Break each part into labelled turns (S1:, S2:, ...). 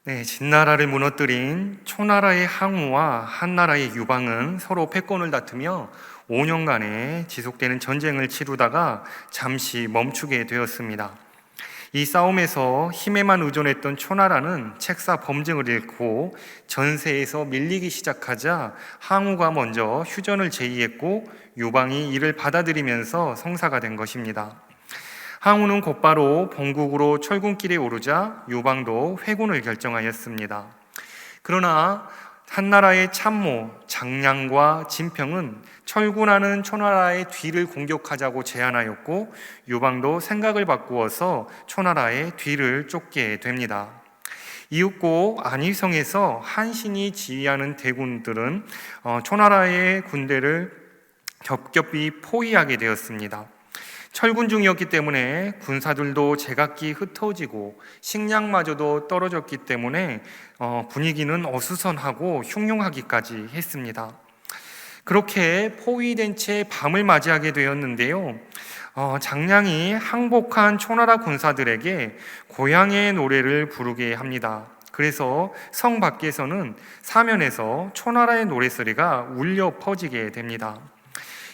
S1: 네, 진나라를 무너뜨린 초나라의 항우와 한나라의 유방은 서로 패권을 다투며 5년간의 지속되는 전쟁을 치르다가 잠시 멈추게 되었습니다. 이 싸움에서 힘에만 의존했던 초나라는 책사 범증을 잃고 전세에서 밀리기 시작하자 항우가 먼저 휴전을 제의했고 유방이 이를 받아들이면서 성사가 된 것입니다. 항우는 곧바로 본국으로 철군길에 오르자 유방도 회군을 결정하였습니다. 그러나 한나라의 참모 장량과 진평은 철군하는 초나라의 뒤를 공격하자고 제안하였고 유방도 생각을 바꾸어서 초나라의 뒤를 쫓게 됩니다. 이윽고 안위성에서 한신이 지휘하는 대군들은 초나라의 군대를 겹겹이 포위하게 되었습니다. 철군 중이었기 때문에 군사들도 제각기 흩어지고 식량마저도 떨어졌기 때문에 분위기는 어수선하고 흉흉하기까지 했습니다. 그렇게 포위된 채 밤을 맞이하게 되었는데요. 장량이 항복한 초나라 군사들에게 고향의 노래를 부르게 합니다. 그래서 성 밖에서는 사면에서 초나라의 노래소리가 울려 퍼지게 됩니다.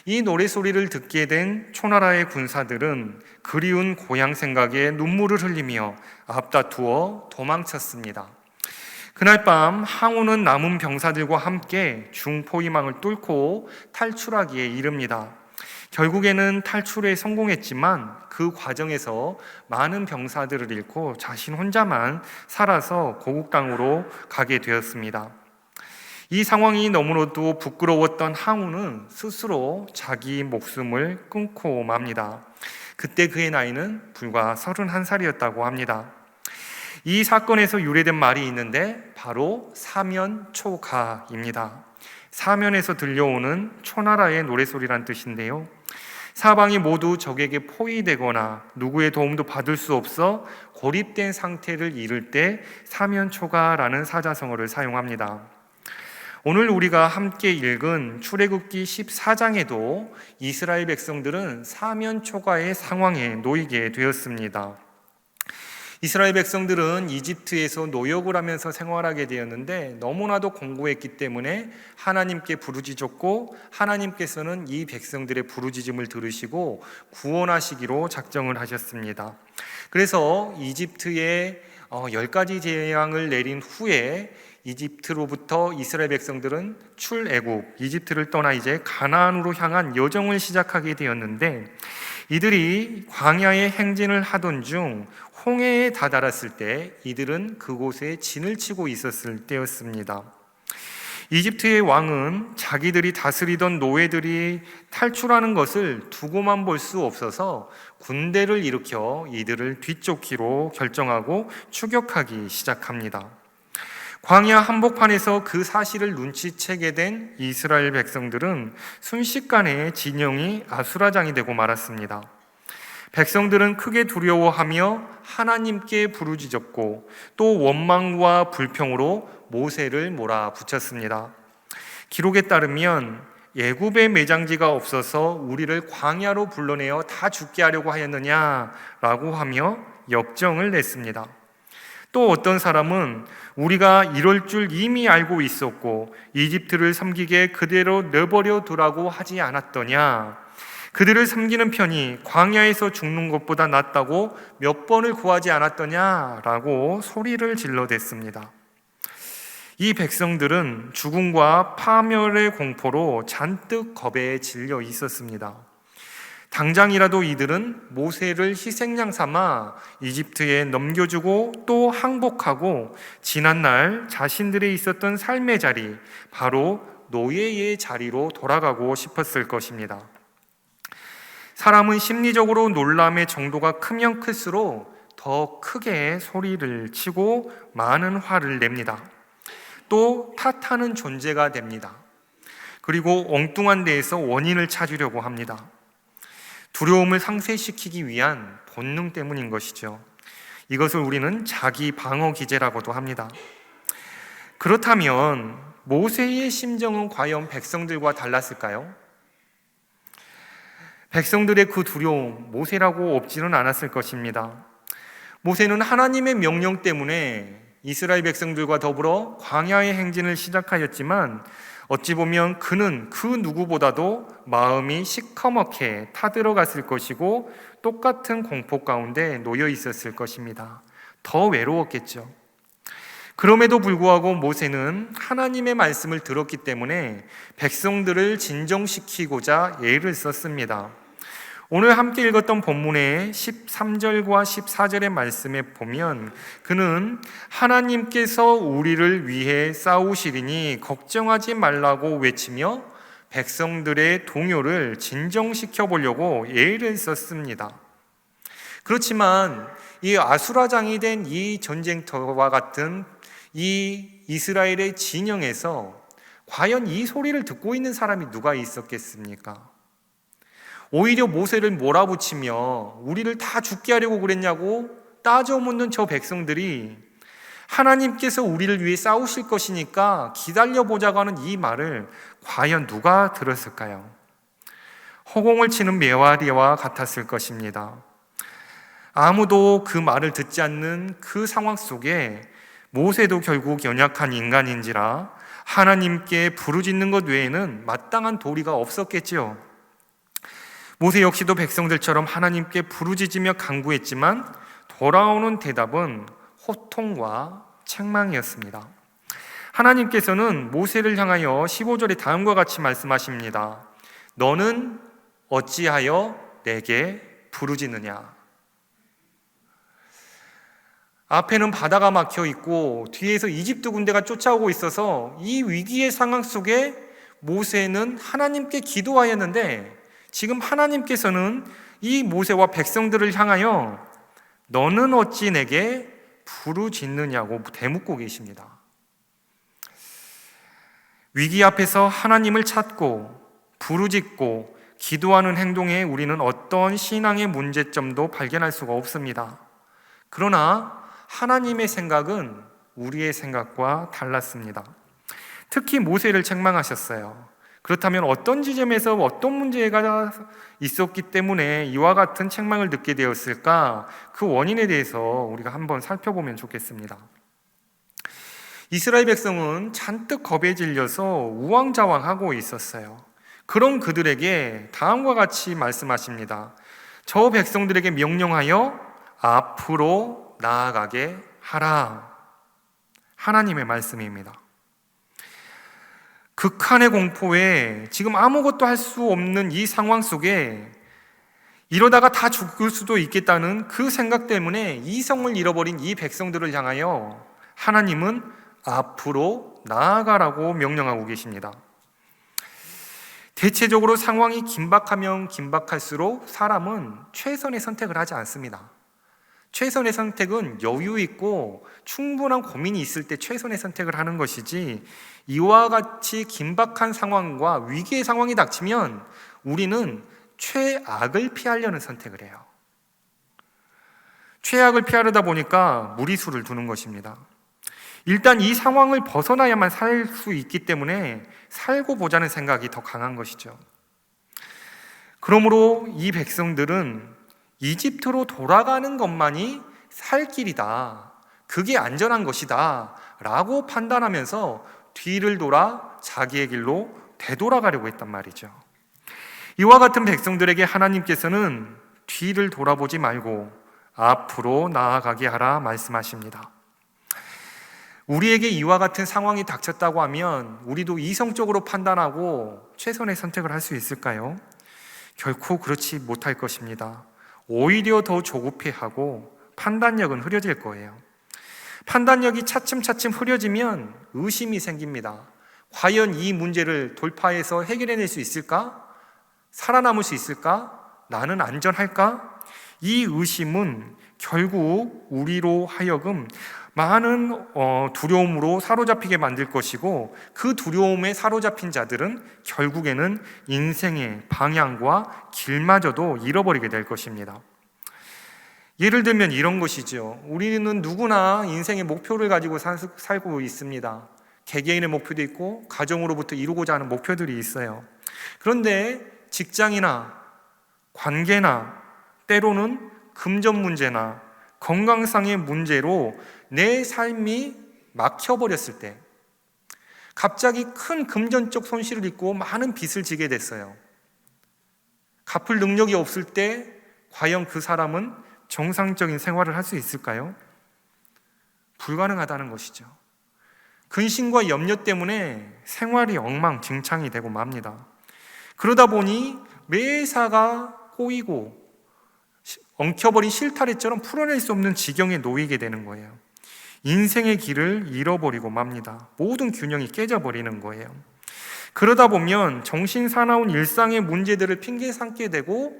S1: 이 노래소리를 듣게 된 초나라의 군사들은 그리운 고향 생각에 눈물을 흘리며 앞다투어 도망쳤습니다. 그날 밤 항우는 남은 병사들과 함께 중포위망을 뚫고 탈출하기에 이릅니다. 결국에는 탈출에 성공했지만 그 과정에서 많은 병사들을 잃고 자신 혼자만 살아서 고국 땅으로 가게 되었습니다. 이 상황이 너무나도 부끄러웠던 항우는 스스로 자기 목숨을 끊고 맙니다. 그때 그의 나이는 불과 31살이었다고 합니다. 이 사건에서 유래된 말이 있는데 바로 사면초가입니다. 사면에서 들려오는 초나라의 노래소리란 뜻인데요. 사방이 모두 적에게 포위되거나 누구의 도움도 받을 수 없어 고립된 상태를 이를 때 사면초가라는 사자성어를 사용합니다. 오늘 우리가 함께 읽은 출애굽기 14장에도 이스라엘 백성들은 사면초가의 상황에 놓이게 되었습니다. 이스라엘 백성들은 이집트에서 노역을 하면서 생활하게 되었는데 너무나도 공고했기 때문에 하나님께 부르짖었고 하나님께서는 이 백성들의 부르짖음을 들으시고 구원하시기로 작정을 하셨습니다. 그래서 이집트에 10가지 재앙을 내린 후에 이집트로부터 이스라엘 백성들은 출애굽, 이집트를 떠나 이제 가나안으로 향한 여정을 시작하게 되었는데 이들이 광야의 행진을 하던 중 홍해에 다다랐을 때 이들은 그곳에 진을 치고 있었을 때였습니다. 이집트의 왕은 자기들이 다스리던 노예들이 탈출하는 것을 두고만 볼 수 없어서 군대를 일으켜 이들을 뒤쫓기로 결정하고 추격하기 시작합니다. 광야 한복판에서 그 사실을 눈치채게 된 이스라엘 백성들은 순식간에 진영이 아수라장이 되고 말았습니다. 백성들은 크게 두려워하며 하나님께 부르짖었고 또 원망과 불평으로 모세를 몰아붙였습니다. 기록에 따르면 애굽에 매장지가 없어서 우리를 광야로 불러내어 다 죽게 하려고 하였느냐라고 하며 역정을 냈습니다. 또 어떤 사람은 우리가 이럴 줄 이미 알고 있었고 이집트를 섬기게 그대로 내버려 두라고 하지 않았더냐, 그들을 섬기는 편이 광야에서 죽는 것보다 낫다고 몇 번을 구하지 않았더냐라고 소리를 질러댔습니다. 이 백성들은 죽음과 파멸의 공포로 잔뜩 겁에 질려 있었습니다. 당장이라도 이들은 모세를 희생양 삼아 이집트에 넘겨주고 또 항복하고 지난날 자신들이 있었던 삶의 자리, 바로 노예의 자리로 돌아가고 싶었을 것입니다. 사람은 심리적으로 놀람의 정도가 크면 클수록 더 크게 소리를 치고 많은 화를 냅니다. 또 탓하는 존재가 됩니다. 그리고 엉뚱한 데에서 원인을 찾으려고 합니다. 두려움을 상쇄시키기 위한 본능 때문인 것이죠. 이것을 우리는 자기 방어 기제라고도 합니다. 그렇다면 모세의 심정은 과연 백성들과 달랐을까요? 백성들의 그 두려움, 모세라고 없지는 않았을 것입니다. 모세는 하나님의 명령 때문에 이스라엘 백성들과 더불어 광야의 행진을 시작하였지만 어찌 보면 그는 그 누구보다도 마음이 시커멓게 타들어갔을 것이고 똑같은 공포 가운데 놓여 있었을 것입니다. 더 외로웠겠죠. 그럼에도 불구하고 모세는 하나님의 말씀을 들었기 때문에 백성들을 진정시키고자 애를 썼습니다. 오늘 함께 읽었던 본문의 13절과 14절의 말씀에 보면 그는 하나님께서 우리를 위해 싸우시리니 걱정하지 말라고 외치며 백성들의 동요를 진정시켜 보려고 애를 썼습니다. 그렇지만 이 아수라장이 된 이 전쟁터와 같은 이 이스라엘의 진영에서 과연 이 소리를 듣고 있는 사람이 누가 있었겠습니까? 오히려 모세를 몰아붙이며 우리를 다 죽게 하려고 그랬냐고 따져 묻는 저 백성들이 하나님께서 우리를 위해 싸우실 것이니까 기다려보자고 하는 이 말을 과연 누가 들었을까요? 허공을 치는 메아리와 같았을 것입니다. 아무도 그 말을 듣지 않는 그 상황 속에 모세도 결국 연약한 인간인지라 하나님께 부르짖는 것 외에는 마땅한 도리가 없었겠지요. 모세 역시도 백성들처럼 하나님께 부르짖으며 간구했지만 돌아오는 대답은 호통과 책망이었습니다. 하나님께서는 모세를 향하여 15절에 다음과 같이 말씀하십니다. 너는 어찌하여 내게 부르짖느냐? 앞에는 바다가 막혀 있고 뒤에서 이집트 군대가 쫓아오고 있어서 이 위기의 상황 속에 모세는 하나님께 기도하였는데 지금 하나님께서는 이 모세와 백성들을 향하여 너는 어찌 내게 부르짖느냐고 대묻고 계십니다. 위기 앞에서 하나님을 찾고 부르짖고 기도하는 행동에 우리는 어떤 신앙의 문제점도 발견할 수가 없습니다. 그러나 하나님의 생각은 우리의 생각과 달랐습니다. 특히 모세를 책망하셨어요. 그렇다면 어떤 지점에서 어떤 문제가 있었기 때문에 이와 같은 책망을 듣게 되었을까? 그 원인에 대해서 우리가 한번 살펴보면 좋겠습니다. 이스라엘 백성은 잔뜩 겁에 질려서 우왕좌왕하고 있었어요. 그런 그들에게 다음과 같이 말씀하십니다. 저 백성들에게 명령하여 앞으로 나아가게 하라. 하나님의 말씀입니다. 극한의 공포에 지금 아무것도 할 수 없는 이 상황 속에 이러다가 다 죽을 수도 있겠다는 그 생각 때문에 이성을 잃어버린 이 백성들을 향하여 하나님은 앞으로 나아가라고 명령하고 계십니다. 대체적으로 상황이 긴박하면 긴박할수록 사람은 최선의 선택을 하지 않습니다. 최선의 선택은 여유 있고 충분한 고민이 있을 때 최선의 선택을 하는 것이지 이와 같이 긴박한 상황과 위기의 상황이 닥치면 우리는 최악을 피하려는 선택을 해요. 최악을 피하려다 보니까 무리수를 두는 것입니다. 일단 이 상황을 벗어나야만 살 수 있기 때문에 살고 보자는 생각이 더 강한 것이죠. 그러므로 이 백성들은 이집트로 돌아가는 것만이 살 길이다, 그게 안전한 것이다 라고 판단하면서 뒤를 돌아 자기의 길로 되돌아가려고 했단 말이죠. 이와 같은 백성들에게 하나님께서는 뒤를 돌아보지 말고 앞으로 나아가게 하라 말씀하십니다. 우리에게 이와 같은 상황이 닥쳤다고 하면 우리도 이성적으로 판단하고 최선의 선택을 할 수 있을까요? 결코 그렇지 못할 것입니다. 오히려 더 조급해하고 판단력은 흐려질 거예요. 판단력이 차츰차츰 흐려지면 의심이 생깁니다. 과연 이 문제를 돌파해서 해결해낼 수 있을까? 살아남을 수 있을까? 나는 안전할까? 이 의심은 결국 우리로 하여금 많은 두려움으로 사로잡히게 만들 것이고 그 두려움에 사로잡힌 자들은 결국에는 인생의 방향과 길마저도 잃어버리게 될 것입니다. 예를 들면 이런 것이죠. 우리는 누구나 인생의 목표를 가지고 살고 있습니다. 개개인의 목표도 있고 가정으로부터 이루고자 하는 목표들이 있어요. 그런데 직장이나 관계나 때로는 금전 문제나 건강상의 문제로 내 삶이 막혀버렸을 때, 갑자기 큰 금전적 손실을 입고 많은 빚을 지게 됐어요. 갚을 능력이 없을 때 과연 그 사람은 정상적인 생활을 할 수 있을까요? 불가능하다는 것이죠. 근심과 염려 때문에 생활이 엉망진창이 되고 맙니다. 그러다 보니 매사가 꼬이고 엉켜버린 실타래처럼 풀어낼 수 없는 지경에 놓이게 되는 거예요. 인생의 길을 잃어버리고 맙니다. 모든 균형이 깨져버리는 거예요. 그러다 보면 정신사나운 일상의 문제들을 핑계 삼게 되고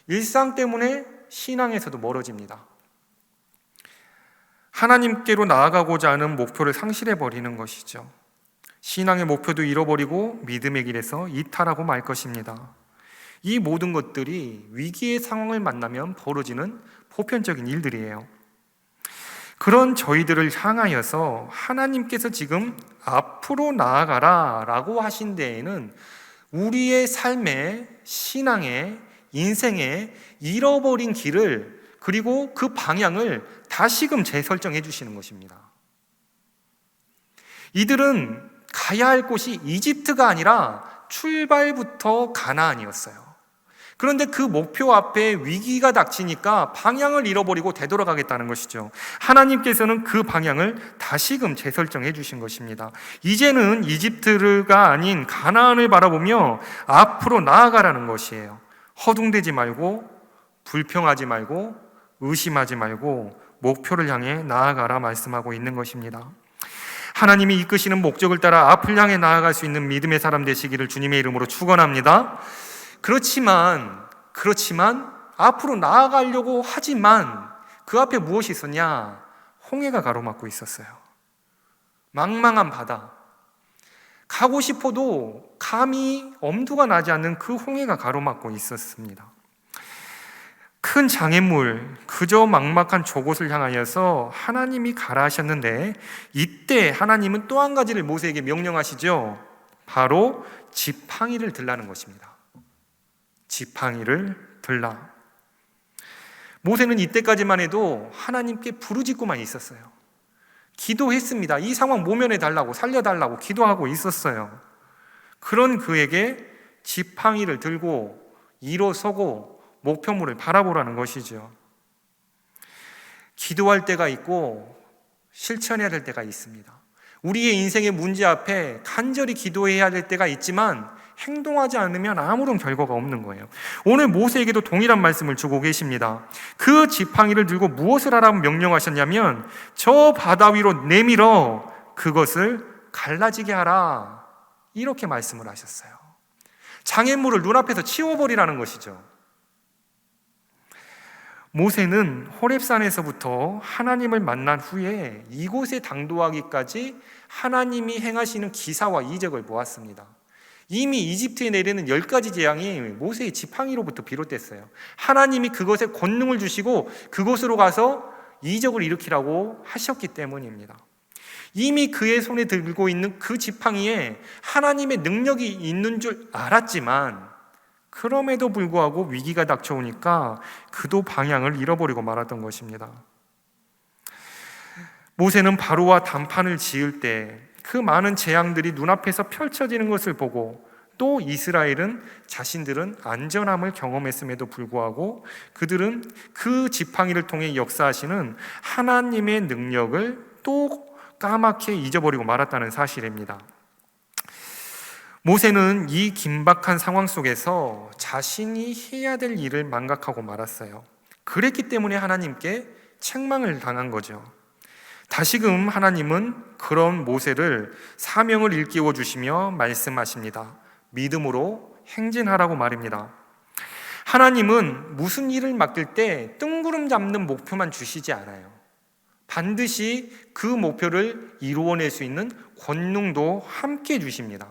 S1: 일상 때문에 신앙에서도 멀어집니다. 하나님께로 나아가고자 하는 목표를 상실해버리는 것이죠. 신앙의 목표도 잃어버리고 믿음의 길에서 이탈하고 말 것입니다. 이 모든 것들이 위기의 상황을 만나면 벌어지는 보편적인 일들이에요. 그런 저희들을 향하여서 하나님께서 지금 앞으로 나아가라 라고 하신 데에는 우리의 삶의, 신앙의, 인생의 잃어버린 길을, 그리고 그 방향을 다시금 재설정해 주시는 것입니다. 이들은 가야 할 곳이 이집트가 아니라 출발부터 가나안이었어요. 그런데 그 목표 앞에 위기가 닥치니까 방향을 잃어버리고 되돌아가겠다는 것이죠. 하나님께서는 그 방향을 다시금 재설정해 주신 것입니다. 이제는 이집트가 아닌 가나안을 바라보며 앞으로 나아가라는 것이에요. 허둥대지 말고, 불평하지 말고, 의심하지 말고 목표를 향해 나아가라 말씀하고 있는 것입니다. 하나님이 이끄시는 목적을 따라 앞을 향해 나아갈 수 있는 믿음의 사람 되시기를 주님의 이름으로 축원합니다. 그렇지만 앞으로 나아가려고 하지만 그 앞에 무엇이 있었냐? 홍해가 가로막고 있었어요. 망망한 바다. 가고 싶어도 감히 엄두가 나지 않는 그 홍해가 가로막고 있었습니다. 큰 장애물, 그저 막막한 저곳을 향하여서 하나님이 가라 하셨는데, 이때 하나님은 또 한 가지를 모세에게 명령하시죠. 바로 지팡이를 들라는 것입니다. 지팡이를 들라. 모세는 이때까지만 해도 하나님께 부르짖고만 있었어요. 기도했습니다. 이 상황 모면해 달라고, 살려달라고 기도하고 있었어요. 그런 그에게 지팡이를 들고 일어서고 목표물을 바라보라는 것이죠. 기도할 때가 있고 실천해야 될 때가 있습니다. 우리의 인생의 문제 앞에 간절히 기도해야 될 때가 있지만 행동하지 않으면 아무런 결과가 없는 거예요. 오늘 모세에게도 동일한 말씀을 주고 계십니다. 그 지팡이를 들고 무엇을 하라고 명령하셨냐면 저 바다 위로 내밀어 그것을 갈라지게 하라, 이렇게 말씀을 하셨어요. 장애물을 눈앞에서 치워버리라는 것이죠. 모세는 호렙산에서부터 하나님을 만난 후에 이곳에 당도하기까지 하나님이 행하시는 기사와 이적을 보았습니다. 이미 이집트에 내리는 10가지 재앙이 모세의 지팡이로부터 비롯됐어요. 하나님이 그것에 권능을 주시고 그곳으로 가서 이적을 일으키라고 하셨기 때문입니다. 이미 그의 손에 들고 있는 그 지팡이에 하나님의 능력이 있는 줄 알았지만 그럼에도 불구하고 위기가 닥쳐오니까 그도 방향을 잃어버리고 말았던 것입니다. 모세는 바로와 단판을 지을 때 그 많은 재앙들이 눈앞에서 펼쳐지는 것을 보고, 또 이스라엘은 자신들은 안전함을 경험했음에도 불구하고 그들은 그 지팡이를 통해 역사하시는 하나님의 능력을 또 까맣게 잊어버리고 말았다는 사실입니다. 모세는 이 긴박한 상황 속에서 자신이 해야 될 일을 망각하고 말았어요. 그랬기 때문에 하나님께 책망을 당한 거죠. 다시금 하나님은 그런 모세를 사명을 일깨워 주시며 말씀하십니다. 믿음으로 행진하라고 말입니다. 하나님은 무슨 일을 맡길 때 뜬구름 잡는 목표만 주시지 않아요. 반드시 그 목표를 이루어낼 수 있는 권능도 함께 주십니다.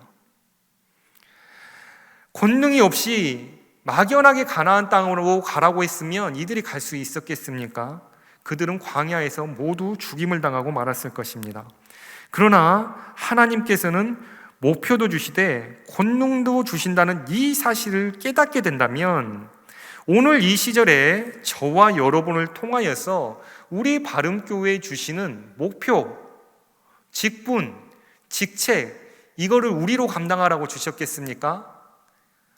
S1: 권능이 없이 막연하게 가나안 땅으로 가라고 했으면 이들이 갈 수 있었겠습니까? 그들은 광야에서 모두 죽임을 당하고 말았을 것입니다. 그러나 하나님께서는 목표도 주시되 권능도 주신다는 이 사실을 깨닫게 된다면 오늘 이 시절에 저와 여러분을 통하여서 우리 바름교회에 주시는 목표, 직분, 직책, 이거를 우리로 감당하라고 주셨겠습니까?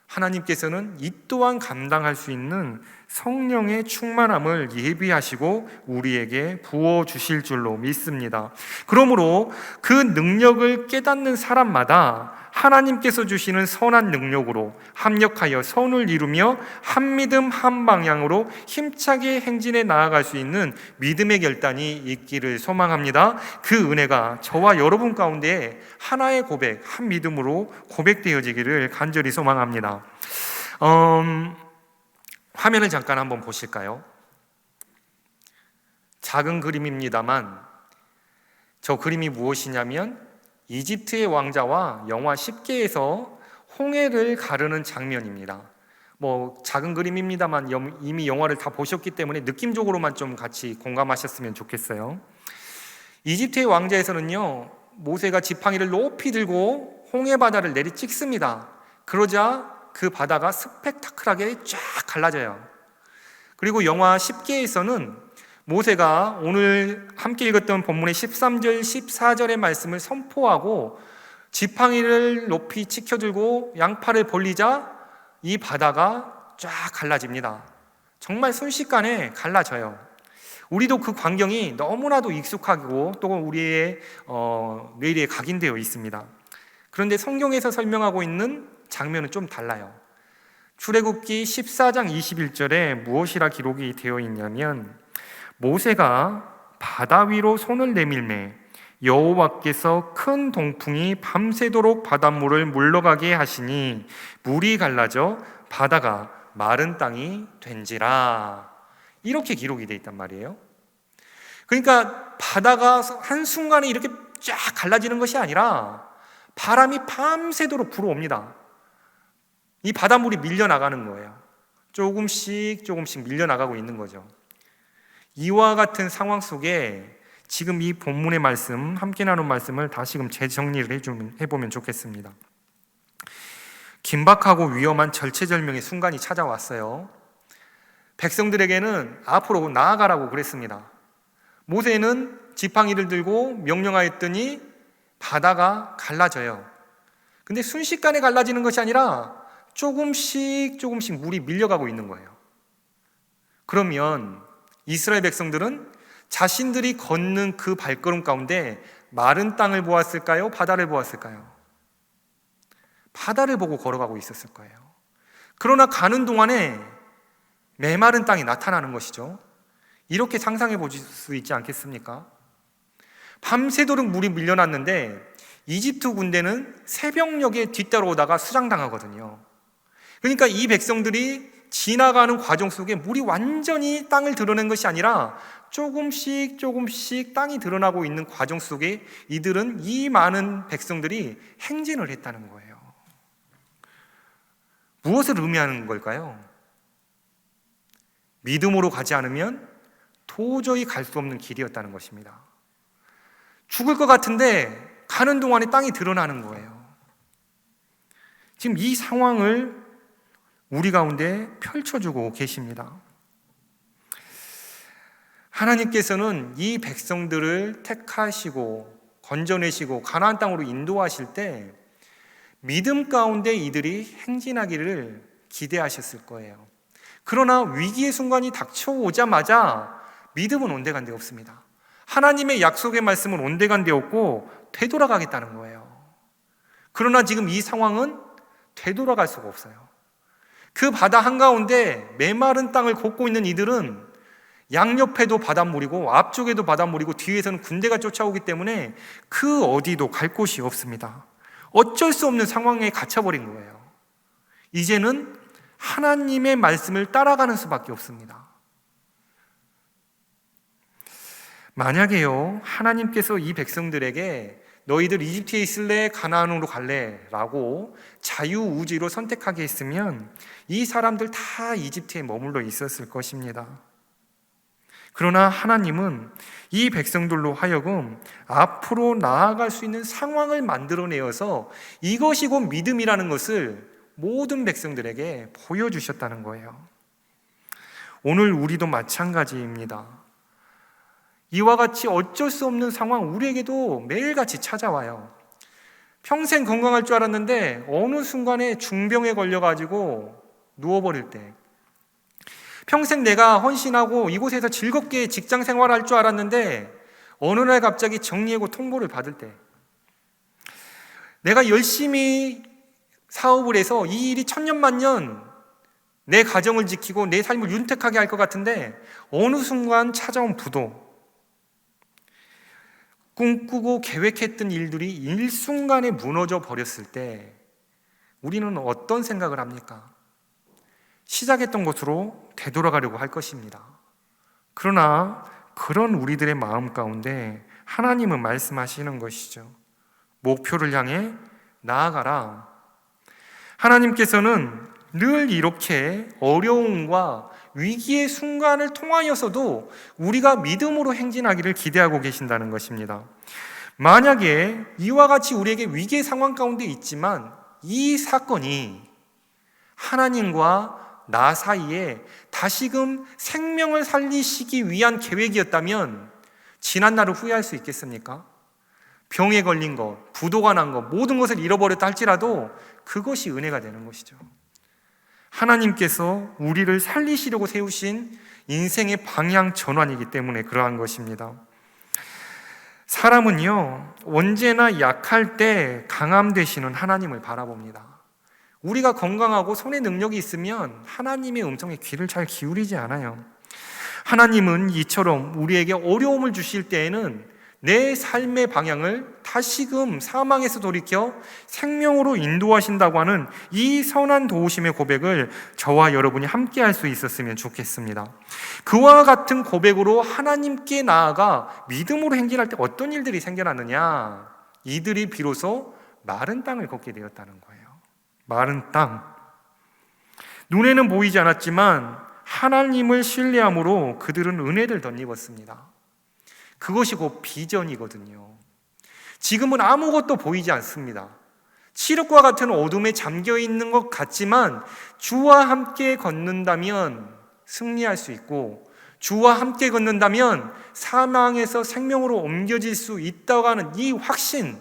S1: 하나님께서는 이 또한 감당할 수 있는 성령의 충만함을 예비하시고 우리에게 부어주실 줄로 믿습니다. 그러므로 그 능력을 깨닫는 사람마다 하나님께서 주시는 선한 능력으로 합력하여 선을 이루며 한 믿음 한 방향으로 힘차게 행진해 나아갈 수 있는 믿음의 결단이 있기를 소망합니다. 그 은혜가 저와 여러분 가운데 하나의 고백, 한 믿음으로 고백되어지기를 간절히 소망합니다. 화면을 잠깐 한번 보실까요? 작은 그림입니다만 저 그림이 무엇이냐면 이집트의 왕자와 영화 10개에서 홍해를 가르는 장면입니다. 작은 그림입니다만 이미 영화를 다 보셨기 때문에 느낌적으로만 좀 같이 공감하셨으면 좋겠어요. 이집트의 왕자에서는요, 모세가 지팡이를 높이 들고 홍해 바다를 내리 찍습니다. 그러자 그 바다가 스펙타클하게 쫙 갈라져요. 그리고 영화 10개에서는 모세가 오늘 함께 읽었던 본문의 13절, 14절의 말씀을 선포하고 지팡이를 높이 치켜들고 양팔을 벌리자 이 바다가 쫙 갈라집니다. 정말 순식간에 갈라져요. 우리도 그 광경이 너무나도 익숙하고 또 우리의 뇌리에 각인되어 있습니다. 그런데 성경에서 설명하고 있는 장면은 좀 달라요. 출애굽기 14장 21절에 무엇이라 기록이 되어 있냐면 모세가 바다 위로 손을 내밀매 여호와께서 큰 동풍이 밤새도록 바닷물을 물러가게 하시니 물이 갈라져 바다가 마른 땅이 된지라, 이렇게 기록이 되어 있단 말이에요. 그러니까 바다가 한순간에 이렇게 쫙 갈라지는 것이 아니라 바람이 밤새도록 불어옵니다. 이 바닷물이 밀려나가는 거예요. 조금씩 밀려나가고 있는 거죠. 이와 같은 상황 속에 지금 이 본문의 말씀, 함께 나눈 말씀을 다시금 재정리를 해보면 좋겠습니다. 긴박하고 위험한 절체절명의 순간이 찾아왔어요. 백성들에게는 앞으로 나아가라고 그랬습니다. 모세는 지팡이를 들고 명령하였더니 바다가 갈라져요. 근데 순식간에 갈라지는 것이 아니라 조금씩 물이 밀려가고 있는 거예요. 그러면 이스라엘 백성들은 자신들이 걷는 그 발걸음 가운데 마른 땅을 보았을까요? 바다를 보았을까요? 바다를 보고 걸어가고 있었을 거예요. 그러나 가는 동안에 메마른 땅이 나타나는 것이죠. 이렇게 상상해 보실 수 있지 않겠습니까? 밤새도록 물이 밀려났는데 이집트 군대는 새벽녘에 뒤따라오다가 수장당하거든요. 그러니까 이 백성들이 지나가는 과정 속에 물이 완전히 땅을 드러낸 것이 아니라 조금씩 땅이 드러나고 있는 과정 속에 이들은, 이 많은 백성들이 행진을 했다는 거예요. 무엇을 의미하는 걸까요? 믿음으로 가지 않으면 도저히 갈 수 없는 길이었다는 것입니다. 죽을 것 같은데 가는 동안에 땅이 드러나는 거예요. 지금 이 상황을 우리 가운데 펼쳐주고 계십니다. 하나님께서는 이 백성들을 택하시고 건져내시고 가나안 땅으로 인도하실 때 믿음 가운데 이들이 행진하기를 기대하셨을 거예요. 그러나 위기의 순간이 닥쳐오자마자 믿음은 온데간데 없습니다. 하나님의 약속의 말씀은 온데간데 없고 되돌아가겠다는 거예요. 그러나 지금 이 상황은 되돌아갈 수가 없어요. 그 바다 한가운데 메마른 땅을 걷고 있는 이들은 양옆에도 바닷물이고 앞쪽에도 바닷물이고 뒤에서는 군대가 쫓아오기 때문에 그 어디도 갈 곳이 없습니다. 어쩔 수 없는 상황에 갇혀버린 거예요. 이제는 하나님의 말씀을 따라가는 수밖에 없습니다. 만약에요, 하나님께서 이 백성들에게 너희들 이집트에 있을래? 가나안으로 갈래? 라고 자유의지로 선택하게 했으면 이 사람들 다 이집트에 머물러 있었을 것입니다. 그러나 하나님은 이 백성들로 하여금 앞으로 나아갈 수 있는 상황을 만들어내어서 이것이 곧 믿음이라는 것을 모든 백성들에게 보여주셨다는 거예요. 오늘 우리도 마찬가지입니다. 이와 같이 어쩔 수 없는 상황 우리에게도 매일같이 찾아와요. 평생 건강할 줄 알았는데 어느 순간에 중병에 걸려가지고 누워버릴 때, 평생 내가 헌신하고 이곳에서 즐겁게 직장 생활할 줄 알았는데 어느 날 갑자기 정리해고 통보를 받을 때, 내가 열심히 사업을 해서 이 일이 천년만년 내 가정을 지키고 내 삶을 윤택하게 할 것 같은데 어느 순간 찾아온 부도, 꿈꾸고 계획했던 일들이 일순간에 무너져 버렸을 때 우리는 어떤 생각을 합니까? 시작했던 곳으로 되돌아가려고 할 것입니다. 그러나 그런 우리들의 마음 가운데 하나님은 말씀하시는 것이죠. 목표를 향해 나아가라. 하나님께서는 늘 이렇게 어려움과 위기의 순간을 통하여서도 우리가 믿음으로 행진하기를 기대하고 계신다는 것입니다. 만약에 이와 같이 우리에게 위기의 상황 가운데 있지만 이 사건이 하나님과 나 사이에 다시금 생명을 살리시기 위한 계획이었다면 지난 날을 후회할 수 있겠습니까? 병에 걸린 것, 부도가 난 것, 모든 것을 잃어버렸다 할지라도 그것이 은혜가 되는 것이죠. 하나님께서 우리를 살리시려고 세우신 인생의 방향 전환이기 때문에 그러한 것입니다. 사람은요, 언제나 약할 때 강함 되시는 하나님을 바라봅니다. 우리가 건강하고 손에 능력이 있으면 하나님의 음성에 귀를 잘 기울이지 않아요. 하나님은 이처럼 우리에게 어려움을 주실 때에는 내 삶의 방향을 다시금 사망에서 돌이켜 생명으로 인도하신다고 하는 이 선한 도우심의 고백을 저와 여러분이 함께 할 수 있었으면 좋겠습니다. 그와 같은 고백으로 하나님께 나아가 믿음으로 행진할 때 어떤 일들이 생겨났느냐? 이들이 비로소 마른 땅을 걷게 되었다는 거예요. 마른 땅. 눈에는 보이지 않았지만 하나님을 신뢰함으로 그들은 은혜를 덧입었습니다. 그것이 곧 비전이거든요. 지금은 아무것도 보이지 않습니다. 칠흑과 같은 어둠에 잠겨 있는 것 같지만 주와 함께 걷는다면 승리할 수 있고, 주와 함께 걷는다면 사망에서 생명으로 옮겨질 수 있다고 하는 이 확신,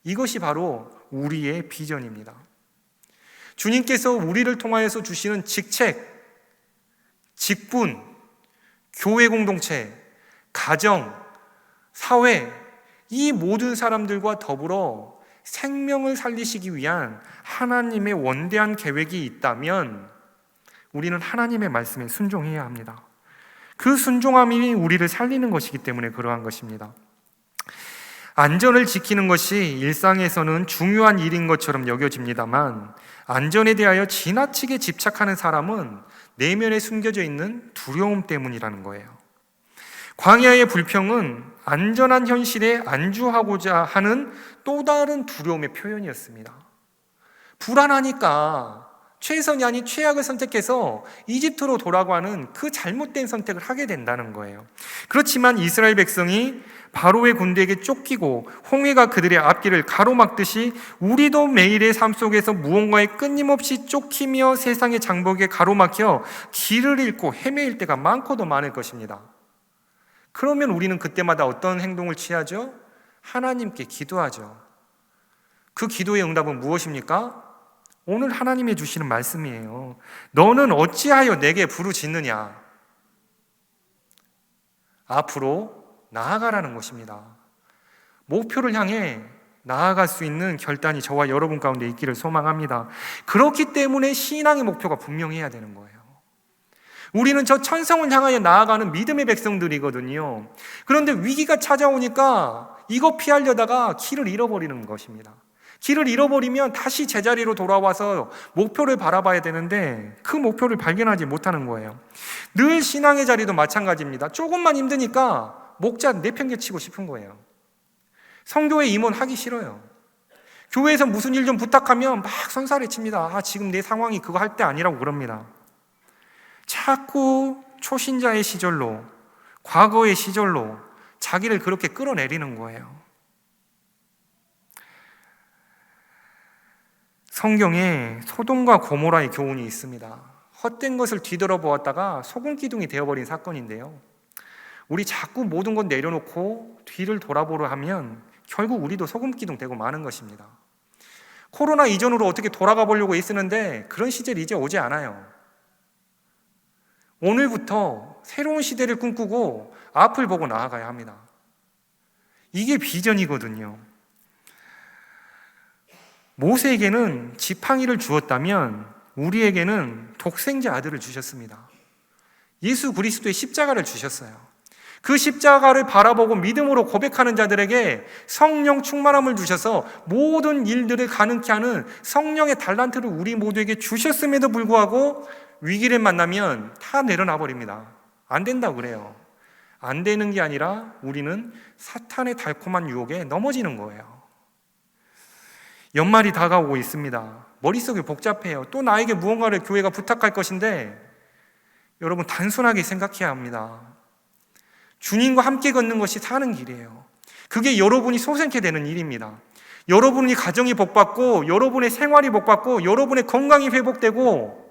S1: 이것이 바로 우리의 비전입니다. 주님께서 우리를 통하여서 주시는 직책, 직분, 교회 공동체, 가정, 사회, 이 모든 사람들과 더불어 생명을 살리시기 위한 하나님의 원대한 계획이 있다면 우리는 하나님의 말씀에 순종해야 합니다. 그 순종함이 우리를 살리는 것이기 때문에 그러한 것입니다. 안전을 지키는 것이 일상에서는 중요한 일인 것처럼 여겨집니다만 안전에 대하여 지나치게 집착하는 사람은 내면에 숨겨져 있는 두려움 때문이라는 거예요. 광야의 불평은 안전한 현실에 안주하고자 하는 또 다른 두려움의 표현이었습니다. 불안하니까 최선이 아닌 최악을 선택해서 이집트로 돌아가는 그 잘못된 선택을 하게 된다는 거예요. 그렇지만 이스라엘 백성이 바로의 군대에게 쫓기고 홍해가 그들의 앞길을 가로막듯이 우리도 매일의 삶 속에서 무언가에 끊임없이 쫓기며 세상의 장벽에 가로막혀 길을 잃고 헤매일 때가 많고도 많을 것입니다. 그러면 우리는 그때마다 어떤 행동을 취하죠? 하나님께 기도하죠. 그 기도의 응답은 무엇입니까? 오늘 하나님이 주시는 말씀이에요. 너는 어찌하여 내게 부르짖느냐? 앞으로 나아가라는 것입니다. 목표를 향해 나아갈 수 있는 결단이 저와 여러분 가운데 있기를 소망합니다. 그렇기 때문에 신앙의 목표가 분명해야 되는 거예요. 우리는 저 천성을 향하여 나아가는 믿음의 백성들이거든요. 그런데 위기가 찾아오니까 이거 피하려다가 길을 잃어버리는 것입니다. 길을 잃어버리면 다시 제자리로 돌아와서 목표를 바라봐야 되는데 그 목표를 발견하지 못하는 거예요. 늘 신앙의 자리도 마찬가지입니다. 조금만 힘드니까 목자 내팽개치고 싶은 거예요. 성교회 임원하기 싫어요. 교회에서 무슨 일 좀 부탁하면 막 손살에 칩니다. 지금 내 상황이 그거 할 때 아니라고 그럽니다. 자꾸 초신자의 시절로, 과거의 시절로 자기를 그렇게 끌어내리는 거예요. 성경에 소돔과 고모라의 교훈이 있습니다. 헛된 것을 뒤돌아보았다가 소금 기둥이 되어버린 사건인데요. 우리 자꾸 모든 것 내려놓고 뒤를 돌아보려 하면 결국 우리도 소금기둥 되고 마는 것입니다. 코로나 이전으로 어떻게 돌아가 보려고 애쓰는데 그런 시절이 이제 오지 않아요. 오늘부터 새로운 시대를 꿈꾸고 앞을 보고 나아가야 합니다. 이게 비전이거든요. 모세에게는 지팡이를 주었다면 우리에게는 독생자 아들을 주셨습니다. 예수 그리스도의 십자가를 주셨어요. 그 십자가를 바라보고 믿음으로 고백하는 자들에게 성령 충만함을 주셔서 모든 일들을 가능케 하는 성령의 달란트를 우리 모두에게 주셨음에도 불구하고 위기를 만나면 다 내려놔 버립니다. 안 된다고 그래요. 안 되는 게 아니라 우리는 사탄의 달콤한 유혹에 넘어지는 거예요. 연말이 다가오고 있습니다. 머릿속이 복잡해요. 또 나에게 무언가를 교회가 부탁할 것인데 여러분 단순하게 생각해야 합니다. 주님과 함께 걷는 것이 사는 길이에요. 그게 여러분이 소생케 되는 일입니다. 여러분이 가정이 복받고 여러분의 생활이 복받고 여러분의 건강이 회복되고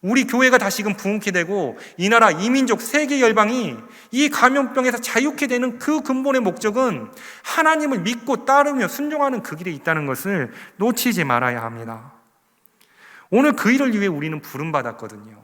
S1: 우리 교회가 다시금 부흥케 되고 이 나라 이민족 세계 열방이 이 감염병에서 자유케 되는 그 근본의 목적은 하나님을 믿고 따르며 순종하는 그 길에 있다는 것을 놓치지 말아야 합니다. 오늘 그 일을 위해 우리는 부름받았거든요.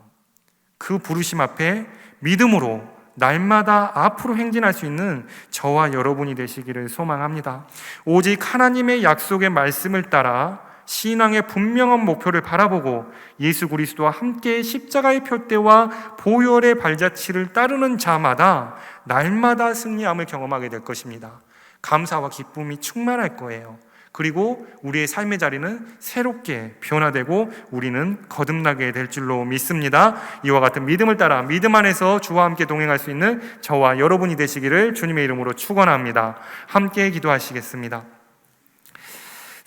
S1: 그 부르심 앞에 믿음으로 날마다 앞으로 행진할 수 있는 저와 여러분이 되시기를 소망합니다. 오직 하나님의 약속의 말씀을 따라 신앙의 분명한 목표를 바라보고 예수 그리스도와 함께 십자가의 표대와 보혈의 발자취를 따르는 자마다 날마다 승리함을 경험하게 될 것입니다. 감사와 기쁨이 충만할 거예요. 그리고 우리의 삶의 자리는 새롭게 변화되고 우리는 거듭나게 될 줄로 믿습니다. 이와 같은 믿음을 따라 믿음 안에서 주와 함께 동행할 수 있는 저와 여러분이 되시기를 주님의 이름으로 축원합니다. 함께 기도하시겠습니다.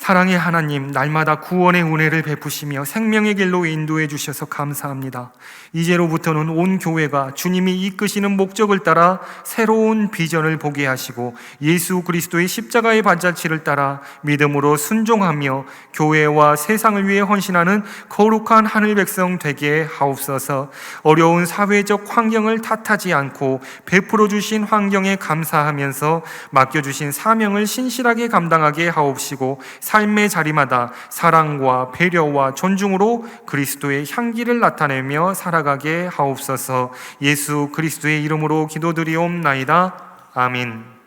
S1: 사랑의 하나님, 날마다 구원의 은혜를 베푸시며 생명의 길로 인도해 주셔서 감사합니다. 이제로부터는 온 교회가 주님이 이끄시는 목적을 따라 새로운 비전을 보게 하시고 예수 그리스도의 십자가의 발자취를 따라 믿음으로 순종하며 교회와 세상을 위해 헌신하는 거룩한 하늘 백성 되게 하옵소서. 어려운 사회적 환경을 탓하지 않고 베풀어 주신 환경에 감사하면서 맡겨주신 사명을 신실하게 감당하게 하옵시고 삶의 자리마다 사랑과 배려와 존중으로 그리스도의 향기를 나타내며 살아가게 하옵소서. 예수 그리스도의 이름으로 기도드리옵나이다. 아멘.